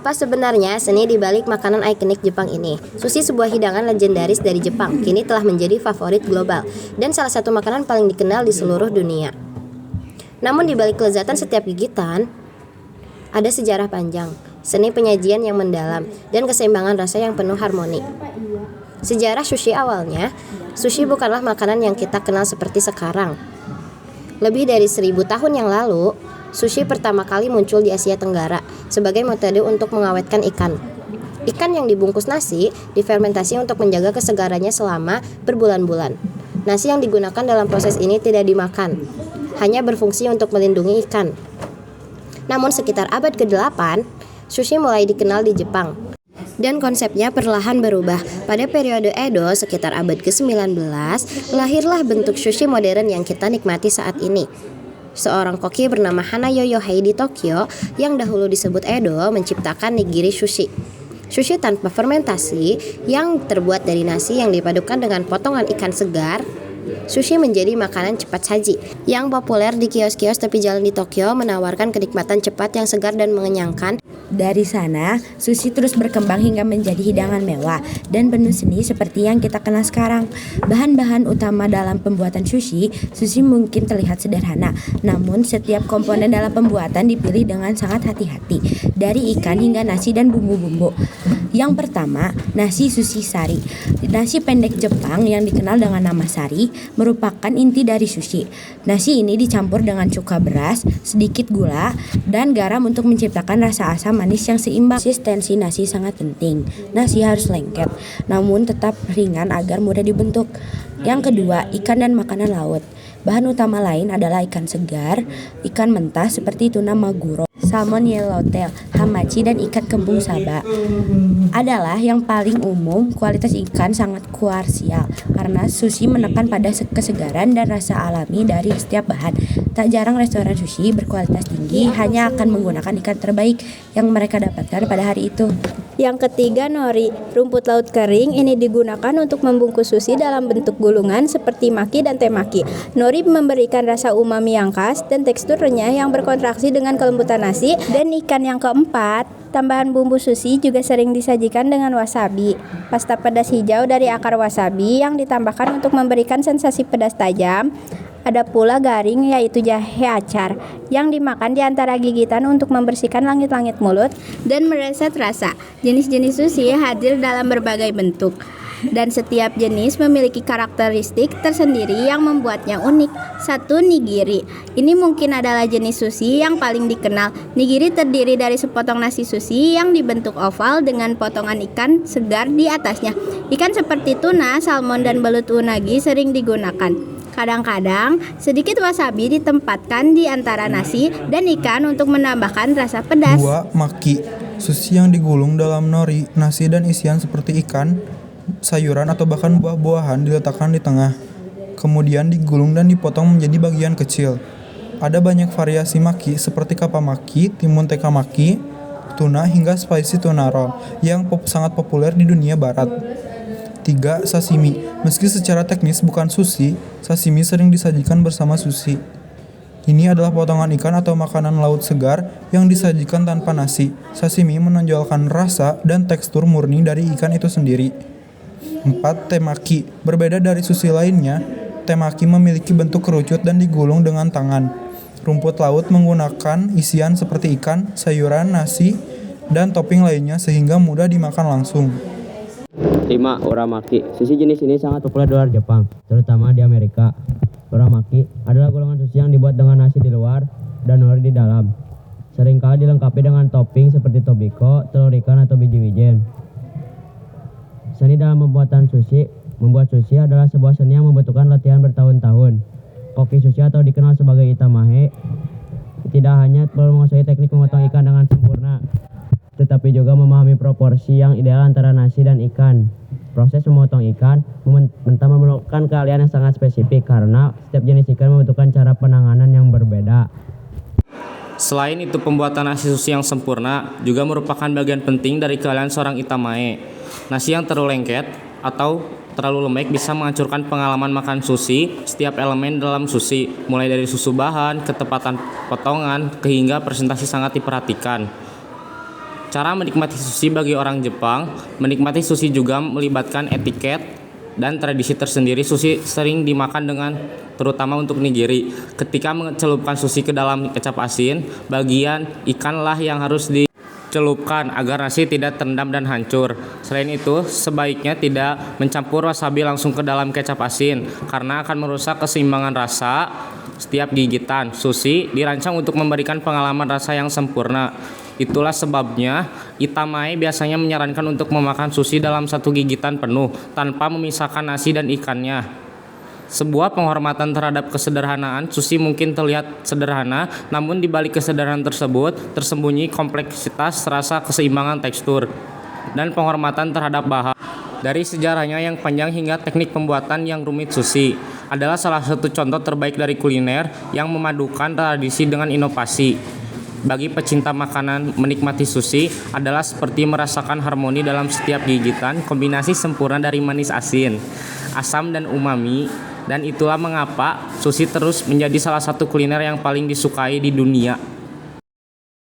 Apa sebenarnya seni di balik makanan ikonik Jepang ini? Sushi, sebuah hidangan legendaris dari Jepang, kini telah menjadi favorit global dan salah satu makanan paling dikenal di seluruh dunia. Namun di balik kelezatan setiap gigitan, ada sejarah panjang, seni penyajian yang mendalam, dan keseimbangan rasa yang penuh harmoni. Sejarah sushi awalnya, sushi bukanlah makanan yang kita kenal seperti sekarang. Lebih dari 1000 tahun yang lalu, sushi pertama kali muncul di Asia Tenggara sebagai metode untuk mengawetkan ikan. Ikan yang dibungkus nasi difermentasi untuk menjaga kesegarannya selama berbulan-bulan. Nasi yang digunakan dalam proses ini tidak dimakan, hanya berfungsi untuk melindungi ikan. Namun sekitar abad ke-8, sushi mulai dikenal di Jepang. Dan konsepnya perlahan berubah. Pada periode Edo sekitar abad ke-19, lahirlah bentuk sushi modern yang kita nikmati saat ini. Seorang koki bernama Hanayo Yohei di Tokyo yang dahulu disebut Edo menciptakan nigiri sushi. Sushi tanpa fermentasi yang terbuat dari nasi yang dipadukan dengan potongan ikan segar. Sushi menjadi makanan cepat saji yang populer di kios-kios tepi jalan di Tokyo, menawarkan kenikmatan cepat yang segar dan mengenyangkan. Dari sana, sushi terus berkembang hingga menjadi hidangan mewah dan penuh seni seperti yang kita kenal sekarang. Bahan-bahan utama dalam pembuatan sushi mungkin terlihat sederhana, namun setiap komponen dalam pembuatan dipilih dengan sangat hati-hati, dari ikan hingga nasi dan bumbu-bumbu. Yang pertama, nasi sushi sari. Nasi pendek Jepang yang dikenal dengan nama sari merupakan inti dari sushi. Nasi ini dicampur dengan cuka beras, sedikit gula, dan garam untuk menciptakan rasa asam manis yang seimbang. Konsistensi nasi sangat penting. Nasi harus lengket, namun tetap ringan agar mudah dibentuk. Yang kedua, ikan dan makanan laut. Bahan utama lain adalah ikan segar, ikan mentah seperti tuna maguro, salmon yellowtail, hamachi, dan ikan kembung saba. Adalah yang paling umum. Kualitas ikan sangat krusial karena sushi menekan pada kesegaran dan rasa alami dari setiap bahan. Tak jarang restoran sushi berkualitas tinggi hanya akan menggunakan ikan terbaik yang mereka dapatkan pada hari itu. Yang ketiga, nori. Rumput laut kering ini digunakan untuk membungkus sushi dalam bentuk gulungan seperti maki dan temaki. Nori memberikan rasa umami yang khas dan tekstur renyah yang berkontraksi dengan kelembutan nasi. Dan ikan yang keempat, tambahan bumbu sushi juga sering disajikan dengan wasabi, pasta pedas hijau dari akar wasabi yang ditambahkan untuk memberikan sensasi pedas tajam. Ada pula garing, yaitu jahe acar, yang dimakan di antara gigitan untuk membersihkan langit-langit mulut dan mereset rasa. Jenis-jenis sushi hadir dalam berbagai bentuk, dan setiap jenis memiliki karakteristik tersendiri yang membuatnya unik. 1. Nigiri. Ini mungkin adalah jenis sushi yang paling dikenal. Nigiri terdiri dari sepotong nasi sushi yang dibentuk oval dengan potongan ikan segar di atasnya. Ikan seperti tuna, salmon, dan belut unagi sering digunakan. Kadang-kadang, sedikit wasabi ditempatkan di antara nasi dan ikan untuk menambahkan rasa pedas. 2. Maki. Sushi yang digulung dalam nori, nasi, dan isian seperti ikan, sayuran, atau bahkan buah-buahan diletakkan di tengah. Kemudian digulung dan dipotong menjadi bagian kecil. Ada banyak variasi maki seperti kappa maki, timun teka maki, tuna, hingga spicy tuna roll yang sangat populer di dunia barat. 3. Sashimi. Meski secara teknis bukan sushi, sashimi sering disajikan bersama sushi. Ini adalah potongan ikan atau makanan laut segar yang disajikan tanpa nasi. Sashimi menonjolkan rasa dan tekstur murni dari ikan itu sendiri. 4. Temaki. Berbeda dari sushi lainnya, temaki memiliki bentuk kerucut dan digulung dengan tangan. Rumput laut menggunakan isian seperti ikan, sayuran, nasi, dan topping lainnya sehingga mudah dimakan langsung. 5. Uramaki. Sushi jenis ini sangat populer di luar Jepang, terutama di Amerika. Uramaki adalah golongan sushi yang dibuat dengan nasi di luar dan nori di dalam. Seringkali dilengkapi dengan topping seperti tobiko, telur ikan, atau biji wijen. Seni dalam pembuatan sushi. Membuat sushi adalah sebuah seni yang membutuhkan latihan bertahun-tahun. Koki sushi atau dikenal sebagai itamahe tidak hanya perlu menguasai teknik memotong ikan dengan sempurna, tetapi juga memahami proporsi yang ideal antara nasi dan ikan. Proses memotong ikan mentah memerlukan keahlian yang sangat spesifik karena setiap jenis ikan membutuhkan cara penanganan yang berbeda. Selain itu, pembuatan nasi sushi yang sempurna juga merupakan bagian penting dari keahlian seorang itamae. Nasi yang terlalu lengket atau terlalu lembek bisa menghancurkan pengalaman makan sushi. Setiap elemen dalam sushi, mulai dari susu bahan, ketepatan potongan, hingga presentasi sangat diperhatikan. Cara menikmati sushi bagi orang Jepang, menikmati sushi juga melibatkan etiket dan tradisi tersendiri. Sushi sering dimakan dengan terutama untuk nigiri. Ketika mencelupkan sushi ke dalam kecap asin, bagian ikanlah yang harus dicelupkan agar nasi tidak terendam dan hancur. Selain itu, sebaiknya tidak mencampur wasabi langsung ke dalam kecap asin karena akan merusak keseimbangan rasa setiap gigitan. Sushi dirancang untuk memberikan pengalaman rasa yang sempurna. Itulah sebabnya Itamae biasanya menyarankan untuk memakan sushi dalam satu gigitan penuh tanpa memisahkan nasi dan ikannya. Sebuah penghormatan terhadap kesederhanaan, sushi mungkin terlihat sederhana, namun di balik kesederhanaan tersebut tersembunyi kompleksitas rasa, keseimbangan tekstur, dan penghormatan terhadap bahan. Dari sejarahnya yang panjang hingga teknik pembuatan yang rumit, sushi adalah salah satu contoh terbaik dari kuliner yang memadukan tradisi dengan inovasi. Bagi pecinta makanan, menikmati sushi adalah seperti merasakan harmoni dalam setiap gigitan, kombinasi sempurna dari manis asin, asam dan umami, dan itulah mengapa sushi terus menjadi salah satu kuliner yang paling disukai di dunia.